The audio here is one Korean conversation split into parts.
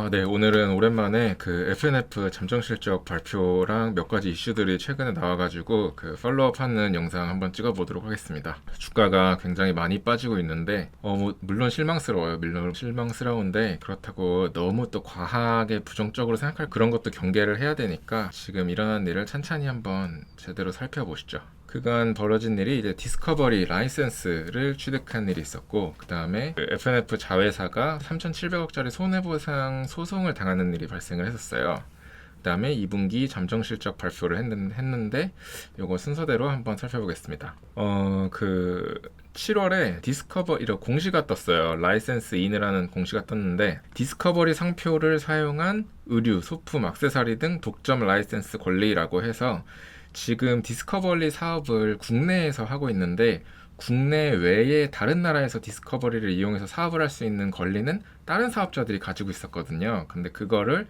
네, 오늘은 오랜만에 그 FNF 잠정 실적 발표랑 몇 가지 이슈들이 최근에 나와가지고 그 팔로업 하는 영상 한번 찍어보도록 하겠습니다. 주가가 굉장히 많이 빠지고 있는데, 물론 실망스러워요. 물론 실망스러운데, 그렇다고 너무 또 과하게 부정적으로 생각할 그런 것도 경계를 해야 되니까 지금 일어난 일을 찬찬히 한번 제대로 살펴보시죠. 그간 벌어진 일이 이제 디스커버리 라이센스를 취득한 일이 있었고, 그 다음에 FNF 자회사가 3,700억짜리 손해보상 소송을 당하는 일이 발생을 했었어요. 그 다음에 2분기 잠정실적 발표를 했는데 요거 순서대로 한번 살펴보겠습니다. 7월에 디스커버리로 공시가 떴어요. 라이센스 인이라는 공시가 떴는데, 디스커버리 상표를 사용한 의류, 소품, 액세서리 등 독점 라이센스 권리라고 해서 지금 디스커버리 사업을 국내에서 하고 있는데, 국내 외에 다른 나라에서 디스커버리를 이용해서 사업을 할 수 있는 권리는 다른 사업자들이 가지고 있었거든요. 근데 그거를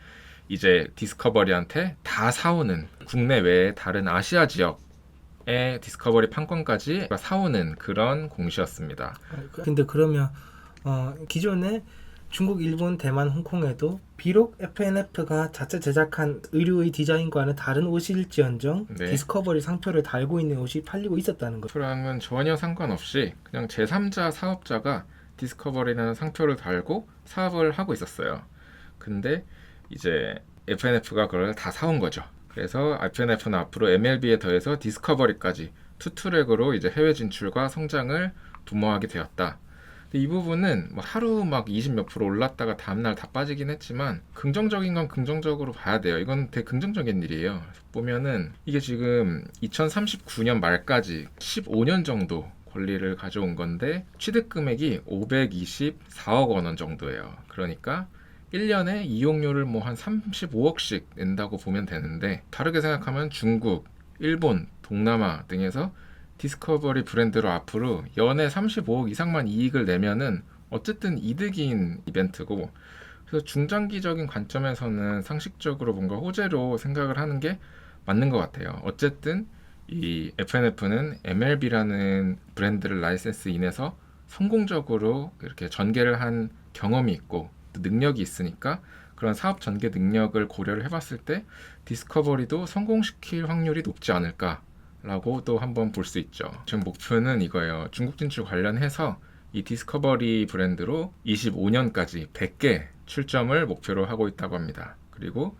이제 디스커버리한테 다 사오는, 국내 외에 다른 아시아 지역의 디스커버리 판권까지 사오는 그런 공시였습니다. 근데 그러면 기존에 중국, 일본, 대만, 홍콩에도 비록 FNF가 자체 제작한 의류의 디자인과는 다른 옷일지언정 네. 디스커버리 상표를 달고 있는 옷이 팔리고 있었다는 거죠. 상표랑은 전혀 상관없이 그냥 제3자 사업자가 디스커버리라는 상표를 달고 사업을 하고 있었어요. 근데 이제 FNF가 그걸 다 사온 거죠. 그래서 FNF는 앞으로 MLB에 더해서 디스커버리까지 투트랙으로 이제 해외 진출과 성장을 도모하게 되었다. 이 부분은 하루 막 20 몇 프로 올랐다가 다음날 다 빠지긴 했지만, 긍정적인 건 긍정적으로 봐야 돼요. 이건 되게 긍정적인 일이에요. 보면은 이게 지금 2039년 말까지 15년 정도 권리를 가져온 건데, 취득 금액이 524억 원 정도예요. 그러니까 1년에 이용료를 한 35억씩 낸다고 보면 되는데, 다르게 생각하면 중국, 일본, 동남아 등에서 디스커버리 브랜드로 앞으로 연에 35억 이상만 이익을 내면은 어쨌든 이득인 이벤트고, 그래서 중장기적인 관점에서는 상식적으로 뭔가 호재로 생각을 하는 게 맞는 것 같아요. 어쨌든 이 FNF는 MLB라는 브랜드를 라이센스 인해서 성공적으로 이렇게 전개를 한 경험이 있고 또 능력이 있으니까, 그런 사업 전개 능력을 고려를 해봤을 때 디스커버리도 성공시킬 확률이 높지 않을까 라고 또 한번 볼 수 있죠. 지금 목표는 이거예요. 중국 진출 관련해서 이 디스커버리 브랜드로 25년까지 100개 출점을 목표로 하고 있다고 합니다. 그리고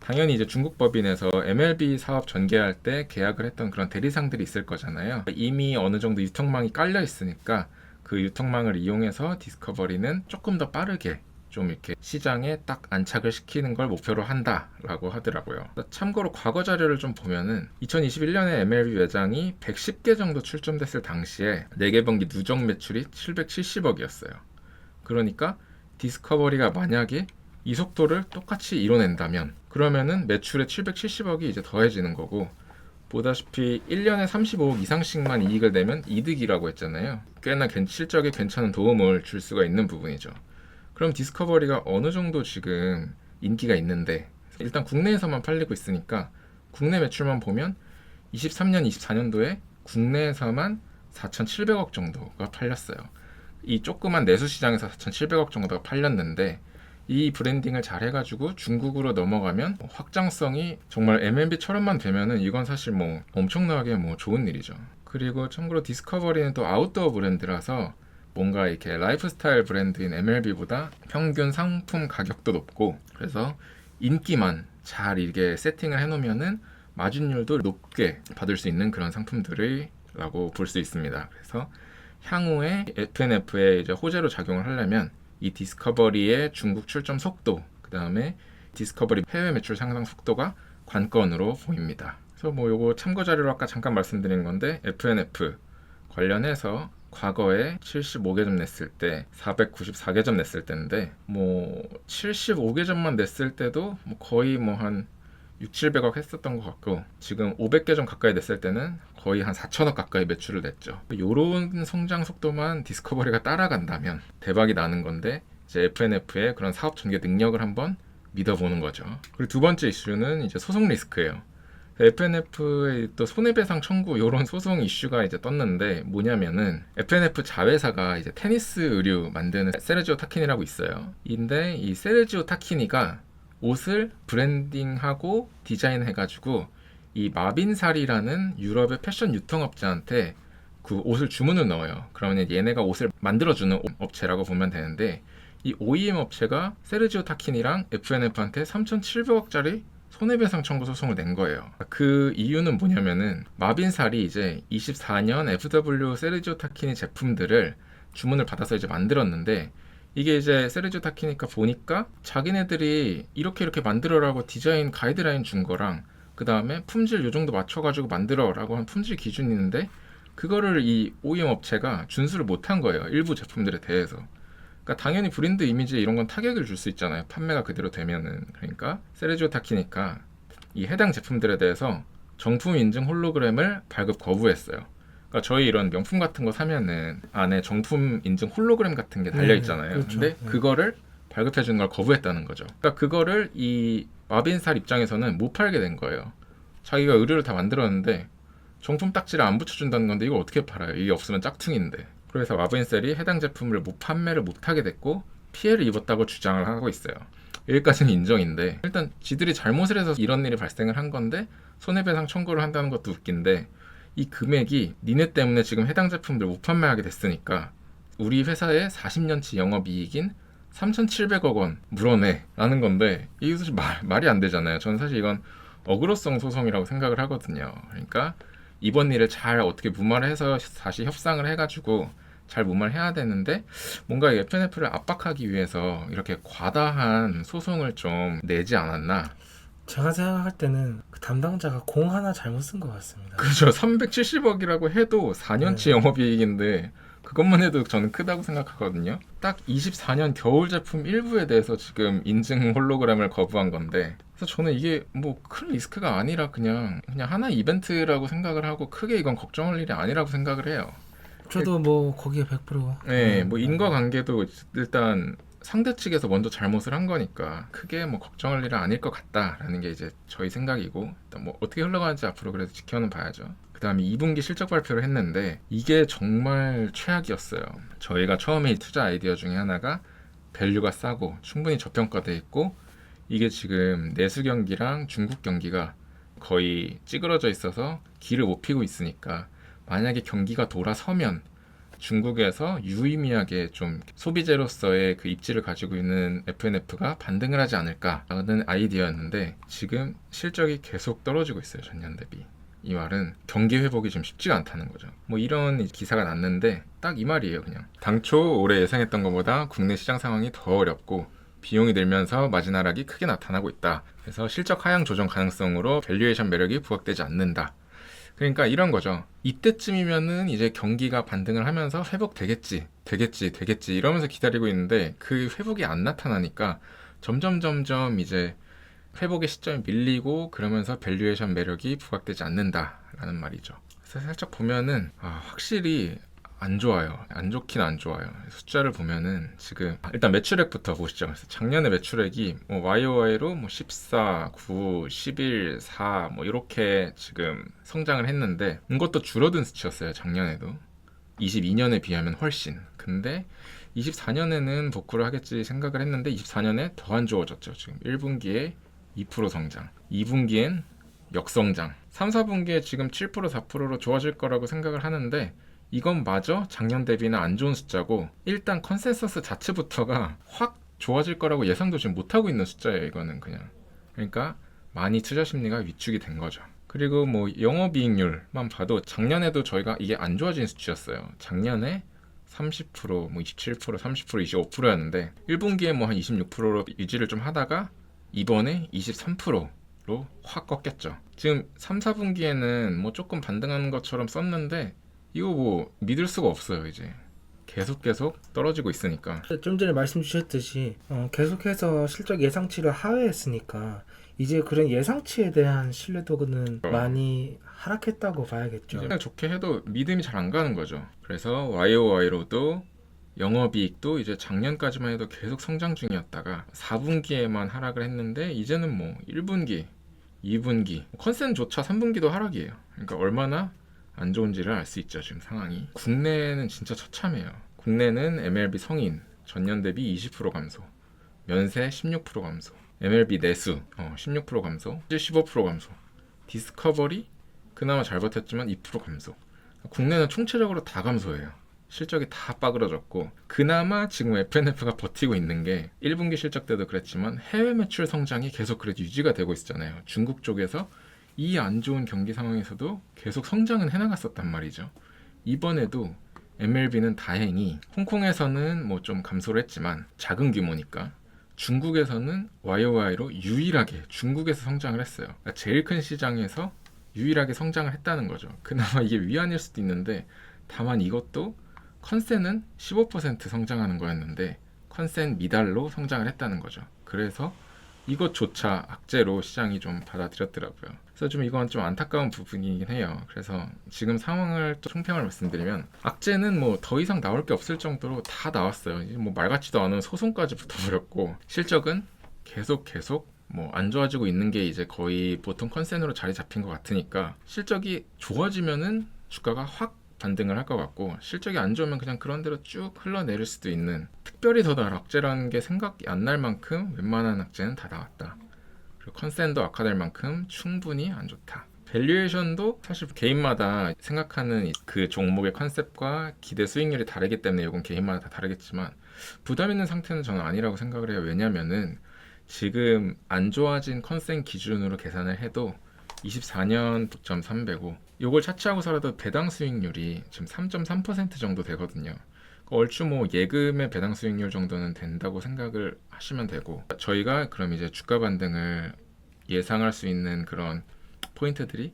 당연히 이제 중국 법인에서 MLB 사업 전개할 때 계약을 했던 그런 대리상들이 있을 거잖아요. 이미 어느 정도 유통망이 깔려 있으니까 그 유통망을 이용해서 디스커버리는 조금 더 빠르게 좀 이렇게 시장에 딱 안착을 시키는 걸 목표로 한다라고 하더라고요. 참고로 과거 자료를 좀 보면은 2021년에 MLB 매장이 110개 정도 출점됐을 당시에 4개분기 누적 매출이 770억이었어요. 그러니까 디스커버리가 만약에 이 속도를 똑같이 이뤄낸다면, 그러면은 매출에 770억이 이제 더해지는 거고, 보다시피 1년에 35억 이상씩만 이익을 내면 이득이라고 했잖아요. 꽤나 실적에 괜찮은 도움을 줄 수가 있는 부분이죠. 그럼 디스커버리가 어느 정도 지금 인기가 있는데, 일단 국내에서만 팔리고 있으니까 국내 매출만 보면 23년, 24년도에 국내에서만 4,700억 정도가 팔렸어요. 이 조그만 내수 시장에서 4,700억 정도가 팔렸는데, 이 브랜딩을 잘 해가지고 중국으로 넘어가면 확장성이 정말 MLB처럼만 되면은 이건 사실 엄청나게 좋은 일이죠. 그리고 참고로 디스커버리는 또 아웃도어 브랜드라서 뭔가 이렇게 라이프스타일 브랜드인 MLB보다 평균 상품 가격도 높고, 그래서 인기만 잘 이게 세팅을 해놓으면은 마진율도 높게 받을 수 있는 그런 상품들이라고 볼 수 있습니다. 그래서 향후에 FNF에 이제 호재로 작용을 하려면 이 디스커버리의 중국 출점 속도, 그 다음에 디스커버리 해외 매출 상승 속도가 관건으로 보입니다. 그래서 요거 참고 자료로 아까 잠깐 말씀드린 건데, FNF 관련해서 과거에 75개점 냈을 때 494개점 냈을 때인데, 75개점만 냈을 때도 거의 한 6, 700억 했었던 것 같고, 지금 500개점 가까이 냈을 때는 거의 한 4천억 가까이 매출을 냈죠. 이런 성장 속도만 디스커버리가 따라간다면 대박이 나는 건데, 이제 FNF의 그런 사업 전개 능력을 한번 믿어보는 거죠. 그리고 두 번째 이슈는 이제 소송 리스크예요. FNF의 또 손해배상 청구 이런 소송 이슈가 이제 떴는데 뭐냐면은 FNF 자회사가 이제 테니스 의류 만드는 세르지오 타키니라고 있어요. 근데 이 세르지오 타키니가 옷을 브랜딩하고 디자인해가지고 이 마빈살이라는 유럽의 패션 유통업자한테 그 옷을 주문을 넣어요. 그러면 얘네가 옷을 만들어주는 업체라고 보면 되는데 이 OEM 업체가 세르지오 타키니랑 FNF한테 3,700억짜리 손해배상 청구 소송을 낸 거예요. 그 이유는 뭐냐면은 마빈살이 이제 24년 FW 세르지오 타키니 제품들을 주문을 받아서 이제 만들었는데 이게 이제 세르지오 타키니가 보니까 자기네들이 이렇게 만들어라고 디자인 가이드라인 준 거랑 그 다음에 품질 요 정도 맞춰가지고 만들어라고 한 품질 기준이 있는데 그거를 이 OEM 업체가 준수를 못한 거예요. 일부 제품들에 대해서. 그러니까 당연히 브랜드 이미지에 이런 건 타격을 줄 수 있잖아요. 판매가 그대로 되면은. 그러니까 세르지오 타키니까 이 해당 제품들에 대해서 정품 인증 홀로그램을 발급 거부했어요. 그러니까 저희 이런 명품 같은 거 사면은 안에 정품 인증 홀로그램 같은 게 달려 있잖아요. 그렇죠. 근데 그거를 발급해 주는 걸 거부했다는 거죠. 그러니까 그거를 이 마빈살 입장에서는 못 팔게 된 거예요. 자기가 의류를 다 만들었는데 정품 딱지를 안 붙여준다는 건데 이걸 어떻게 팔아요? 이게 없으면 짝퉁인데. 그래서 마빈셀이 해당 제품을 판매를 못하게 됐고 피해를 입었다고 주장을 하고 있어요. 여기까지는 인정인데 일단 지들이 잘못을 해서 이런 일이 발생을 한 건데 손해배상 청구를 한다는 것도 웃긴데 이 금액이 니네 때문에 지금 해당 제품들 못 판매하게 됐으니까 우리 회사의 40년치 영업이익인 3,700억 원 물어내 라는 건데 이게 사실 말이 안 되잖아요. 저는 사실 이건 어그로성 소송이라고 생각을 하거든요. 그러니까 이번 일을 잘 어떻게 무마해서 다시 협상을 해가지고 잘 무마해야 되는데 뭔가 FNF를 압박하기 위해서 이렇게 과다한 소송을 좀 내지 않았나. 제가 생각할 때는 그 담당자가 공 하나 잘못 쓴 것 같습니다. 그죠. 370억이라고 해도 4년치 영업이익인데 그것만 해도 저는 크다고 생각하거든요. 딱 24년 겨울 제품 일부에 대해서 지금 인증 홀로그램을 거부한 건데 그래서 저는 이게 뭐 큰 리스크가 아니라 그냥 하나의 이벤트라고 생각을 하고 크게 이건 걱정할 일이 아니라고 생각을 해요. 저도 뭐 거기에 100% 네, 뭐 인과관계도 일단 상대 측에서 먼저 잘못을 한 거니까 크게 뭐 걱정할 일은 아닐 것 같다라는 게 이제 저희 생각이고 일단 뭐 어떻게 흘러가는지 앞으로 그래도 지켜는 봐야죠. 그 다음에 2분기 실적 발표를 했는데 이게 정말 최악이었어요. 저희가 처음에 이 투자 아이디어 중에 하나가 밸류가 싸고 충분히 저평가돼 있고 이게 지금 내수 경기랑 중국 경기가 거의 찌그러져 있어서 길을 못 피고 있으니까 만약에 경기가 돌아서면 중국에서 유의미하게 좀 소비재로서의 그 입지를 가지고 있는 FNF가 반등을 하지 않을까라는 아이디어였는데 지금 실적이 계속 떨어지고 있어요. 전년 대비. 이 말은 경기 회복이 좀 쉽지가 않다는 거죠. 뭐 이런 기사가 났는데 딱 이 말이에요. 그냥 당초 올해 예상했던 것보다 국내 시장 상황이 더 어렵고 비용이 들면서 마진 하락이 크게 나타나고 있다. 그래서 실적 하향 조정 가능성으로 밸류에이션 매력이 부각되지 않는다. 그러니까 이런 거죠. 이때쯤이면은 이제 경기가 반등을 하면서 회복되겠지 이러면서 기다리고 있는데 그 회복이 안 나타나니까 점점 이제 회복의 시점이 밀리고 그러면서 밸류에이션 매력이 부각되지 않는다라는 말이죠. 그래서 살짝 보면은 확실히 안 좋아요. 안 좋긴 안 좋아요. 숫자를 보면은 지금 일단 매출액부터 보시죠. 그래서 작년에 매출액이 뭐 YOY로 뭐 14, 9, 11, 4 뭐 이렇게 지금 성장을 했는데 이것도 줄어든 수치였어요. 작년에도 22년에 비하면 훨씬. 근데 24년에는 복구를 하겠지 생각을 했는데 24년에 더 안 좋아졌죠. 지금 1분기에 2% 성장, 2분기엔 역성장, 3, 4분기에 지금 7%, 4%로 좋아질 거라고 생각을 하는데 이건 마저 작년 대비는 안 좋은 숫자고 일단 컨센서스 자체부터가 확 좋아질 거라고 예상도 지금 못하고 있는 숫자예요. 이거는 그냥. 그러니까 많이 투자 심리가 위축이 된 거죠. 그리고 뭐 영업이익률만 봐도 작년에도 저희가 이게 안 좋아진 수치였어요. 작년에 30%, 뭐 27%, 30%, 25%였는데 1분기에 뭐 한 26%로 유지를 좀 하다가 이번에 23%로 확 꺾였죠. 지금 3, 4분기에는 뭐 조금 반등하는 것처럼 썼는데 이거 뭐 믿을 수가 없어요. 이제 계속 떨어지고 있으니까. 좀 전에 말씀 주셨듯이 계속해서 실적 예상치를 하회했으니까 이제 그런 예상치에 대한 신뢰도는 많이 하락했다고 봐야겠죠. 그냥 좋게 해도 믿음이 잘 안 가는 거죠. 그래서 YOY로도 영업이익도 이제 작년까지만 해도 계속 성장 중이었다가 4분기에만 하락을 했는데 이제는 뭐 1분기, 2분기 컨센조차 3분기도 하락이에요. 그러니까 얼마나 안 좋은지를 알 수 있죠 지금 상황이. 국내는 진짜 처참해요. 국내는 MLB 성인 전년 대비 20% 감소, 면세 16% 감소, MLB 내수 16% 감소, 15% 감소, 디스커버리 그나마 잘 버텼지만 2% 감소. 국내는 총체적으로 다 감소해요. 실적이 다 빠그러졌고, 그나마 지금 FNF가 버티고 있는 게 1분기 실적 때도 그랬지만 해외 매출 성장이 계속 그래도 유지가 되고 있잖아요. 중국 쪽에서 이 안 좋은 경기 상황에서도 계속 성장은 해나갔었단 말이죠. 이번에도 MLB는 다행히 홍콩에서는 뭐 좀 감소를 했지만 작은 규모니까 중국에서는 YOY로 유일하게 중국에서 성장을 했어요. 그러니까 제일 큰 시장에서 유일하게 성장을 했다는 거죠. 그나마 이게 위안일 수도 있는데, 다만 이것도 컨센은 15% 성장하는 거였는데 컨센 미달로 성장을 했다는 거죠. 그래서 이것조차 악재로 시장이 좀 받아들였더라고요. 그래서 좀 이건 좀 안타까운 부분이긴 해요. 그래서 지금 상황을 또 총평을 말씀드리면, 악재는 뭐 더 이상 나올 게 없을 정도로 다 나왔어요. 이제 뭐 말 같지도 않은 소송까지 붙어버렸고, 실적은 계속 뭐 안 좋아지고 있는 게 이제 거의 보통 컨센으로 자리 잡힌 것 같으니까, 실적이 좋아지면은 주가가 확 반등을 할 것 같고, 실적이 안 좋으면 그냥 그런 대로 쭉 흘러내릴 수도 있는, 특별히 더 나을 악재라는 게 생각이 안 날 만큼 웬만한 악재는 다 나왔다. 그리고 컨센도 악화될 만큼 충분히 안 좋다. 밸류에이션도 사실 개인마다 생각하는 그 종목의 컨셉과 기대 수익률이 다르기 때문에 이건 개인마다 다 다르겠지만, 부담 있는 상태는 저는 아니라고 생각을 해요. 왜냐면은 지금 안 좋아진 컨센 기준으로 계산을 해도 24년 9.305, 요걸 차치하고서라도 배당 수익률이 지금 3.3% 정도 되거든요. 얼추 뭐 예금의 배당 수익률 정도는 된다고 생각을 하시면 되고, 저희가 그럼 이제 주가 반등을 예상할 수 있는 그런 포인트들이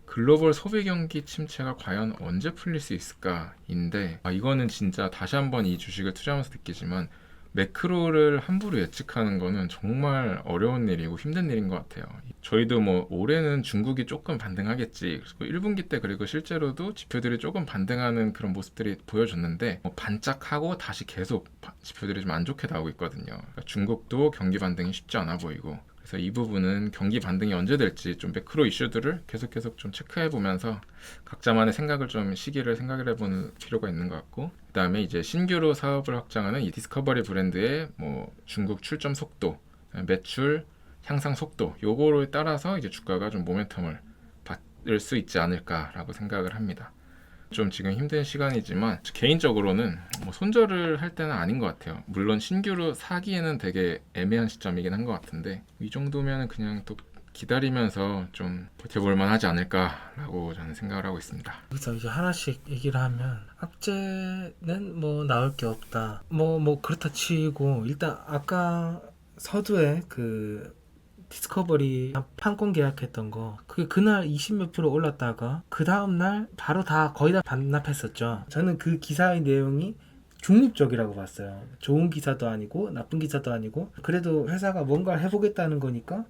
글로벌 소비 경기 침체가 과연 언제 풀릴 수 있을까인데, 이거는 진짜 다시 한번 이 주식을 투자하면서 느끼지만, 매크로를 함부로 예측하는 거는 정말 어려운 일이고 힘든 일인 것 같아요. 저희도 뭐 올해는 중국이 조금 반등하겠지, 그리고 1분기 때 그리고 실제로도 지표들이 조금 반등하는 그런 모습들이 보여줬는데, 반짝하고 다시 계속 지표들이 좀 안 좋게 나오고 있거든요. 그러니까 중국도 경기 반등이 쉽지 않아 보이고, 그래서 이 부분은 경기 반등이 언제 될지 좀 매크로 이슈들을 계속 좀 체크해 보면서 각자만의 생각을 좀 시기를 생각을 해보는 필요가 있는 것 같고, 그 다음에 이제 신규로 사업을 확장하는 이 디스커버리 브랜드의 뭐 중국 출점 속도, 매출 향상 속도, 요거에 따라서 이제 주가가 좀 모멘텀을 받을 수 있지 않을까라고 생각을 합니다. 좀 지금 힘든 시간이지만 개인적으로는 뭐 손절을 할 때는 아닌 것 같아요. 물론 신규로 사기에는 되게 애매한 시점이긴 한 것 같은데, 이 정도면 그냥 또 기다리면서 좀 버텨볼만 하지 않을까라고 저는 생각을 하고 있습니다. 여기서 이제 하나씩 얘기를 하면, 악재는 뭐 나올 게 없다, 뭐 그렇다 치고, 일단 아까 서두에 그 디스커버리 판권 계약했던 거, 그게 그날 20몇 프로 올랐다가 그 다음날 바로 다 거의 다 반납했었죠. 저는 그 기사의 내용이 중립적이라고 봤어요. 좋은 기사도 아니고 나쁜 기사도 아니고, 그래도 회사가 뭔가를 해보겠다는 거니까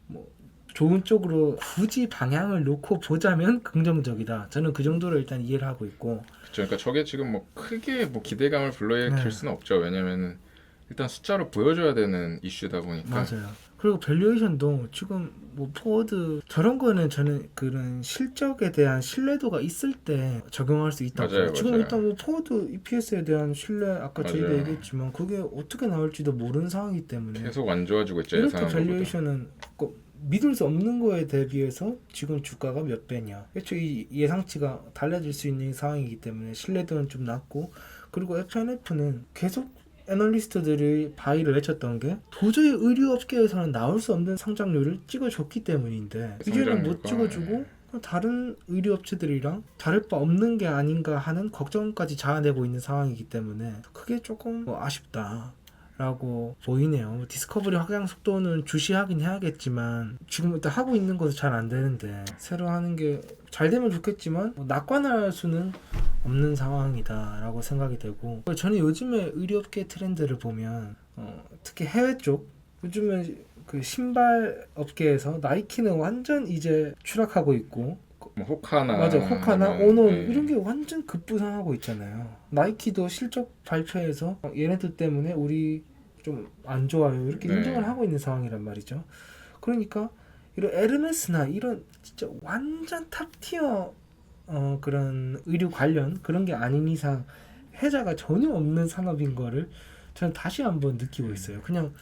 뭐 좋은 쪽으로 굳이 방향을 놓고 보자면 긍정적이다. 저는 그 정도로 일단 이해를 하고 있고. 그렇죠. 그러니까 저게 지금 뭐 크게 뭐 기대감을 불러일으킬 수는 없죠. 왜냐면은 일단 숫자로 보여줘야 되는 이슈다 보니까. 맞아요. 그리고 밸류에이션도 지금 뭐 포워드 저런 거는 저는 그런 실적에 대한 신뢰도가 있을 때 적용할 수 있다고 봐요. 지금 일단 뭐 포워드 EPS에 대한 신뢰, 아까 저희도 얘기했지만 그게 어떻게 나올지도 모르는 상황이기 때문에 계속 안 좋아지고 있죠. 이렇게 밸류에이션은 믿을 수 없는 거에 대비해서 지금 주가가 몇 배냐, 애초에 이 예상치가 달라질 수 있는 상황이기 때문에 신뢰도는 좀 낮고, 그리고 FNF는 계속 애널리스트들이 바이를 외쳤던 게 도저히 의류업계에서는 나올 수 없는 성장률을 찍어줬기 때문인데, 이제는 못 찍어주고 다른 의류업체들이랑 다를 바 없는 게 아닌가 하는 걱정까지 자아내고 있는 상황이기 때문에 그게 조금 아쉽다 라고 보이네요. 디스커버리 확장 속도는 주시하긴 해야겠지만 지금 일단 하고 있는 것도 잘 안 되는데, 새로 하는 게 잘 되면 좋겠지만 낙관할 수는 없는 상황이다 라고 생각이 되고, 저는 요즘에 의류업계 트렌드를 보면 특히 해외 쪽, 요즘에 그 신발 업계에서 나이키는 완전 이제 추락하고 있고, 뭐 호카나, 맞아, 호카나 오노 이런 게 완전 급부상하고 있잖아요. 나이키도 실적 발표에서 얘네들 때문에 우리 좀 안 좋아요 이렇게 인정을 하고 있는 상황이란 말이죠. 그러니까 이런 에르메스나 이런 진짜 완전 탑티어 그런 의류 관련 그런 게 아닌 이상 혜자가 전혀 없는 산업인 거를 저는 다시 한번 느끼고 있어요. 그냥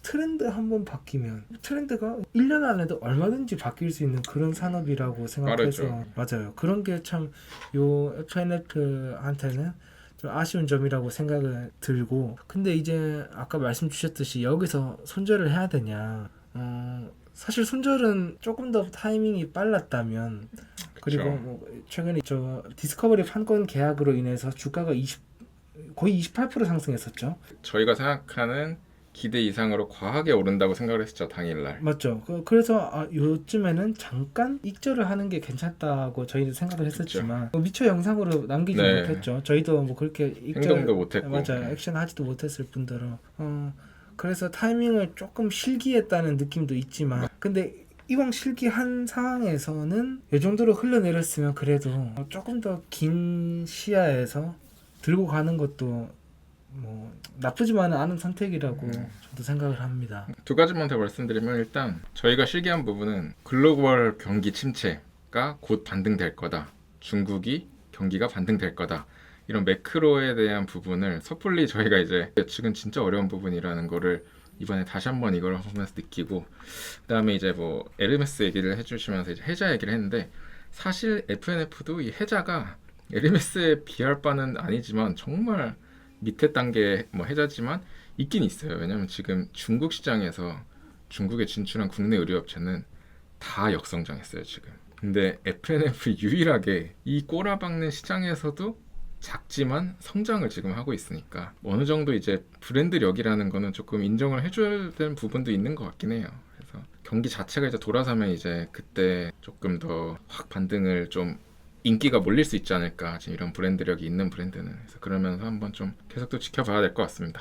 트렌드 한번 바뀌면 트렌드가 1년 안에도 얼마든지 바뀔 수 있는 그런 산업이라고 생각해서 맞아요. 그런 게 참 요 FNF한테는 좀 아쉬운 점이라고 생각을 들고 근데 이제 아까 말씀 주셨듯이 여기서 손절을 해야 되냐 사실 손절은 조금 더 타이밍이 빨랐다면 그리고 그쵸. 뭐 최근에 저 디스커버리 판권 계약으로 인해서 주가가 거의 28% 상승했었죠. 저희가 생각하는 기대 이상으로 과하게 오른다고 생각을 했었죠, 당일날. 맞죠. 그래서 요즘에는 잠깐 익절을 하는 게 괜찮다고 저희도 생각을 했었지만 미처 영상으로 남기지 네. 못했죠. 저희도 뭐 그렇게 행동도 못했고. 맞아요. 액션 하지도 못했을 뿐더러 그래서 타이밍을 조금 실기했다는 느낌도 있지만 근데 이왕 실기한 상황에서는 이 정도로 흘러내렸으면 그래도 조금 더 긴 시야에서 들고 가는 것도 뭐 나쁘지만은 않은 선택이라고 저도 생각을 합니다. 두 가지만 더 말씀드리면 일단 저희가 실기한 부분은 글로벌 경기 침체가 곧 반등될 거다. 중국이 경기가 반등될 거다. 이런 매크로에 대한 부분을 섣불리 저희가 이제 예측은 진짜 어려운 부분이라는 거를 이번에 다시 한번 이걸 보면서 느끼고 그다음에 이제 뭐 에르메스 얘기를 해주시면서 이제 혜자 얘기를 했는데 사실 FNF도 이 혜자가 에르메스에 비할 바는 아니지만 정말 밑에 단계 뭐 혜자지만 있긴 있어요. 왜냐면 지금 중국 시장에서 중국에 진출한 국내 의류업체는 다 역성장했어요 지금. 근데 FNF 유일하게 이 꼬라박는 시장에서도 작지만 성장을 지금 하고 있으니까 어느 정도 이제 브랜드력이라는 거는 조금 인정을 해줘야 되는 부분도 있는 것 같긴 해요. 그래서 경기 자체가 이제 돌아서면 이제 그때 조금 더 확 반등을 좀 인기가 몰릴 수 있지 않을까 지금 이런 브랜드력이 있는 브랜드는. 그래서 그러면서 한번 좀 계속 또 지켜봐야 될 것 같습니다.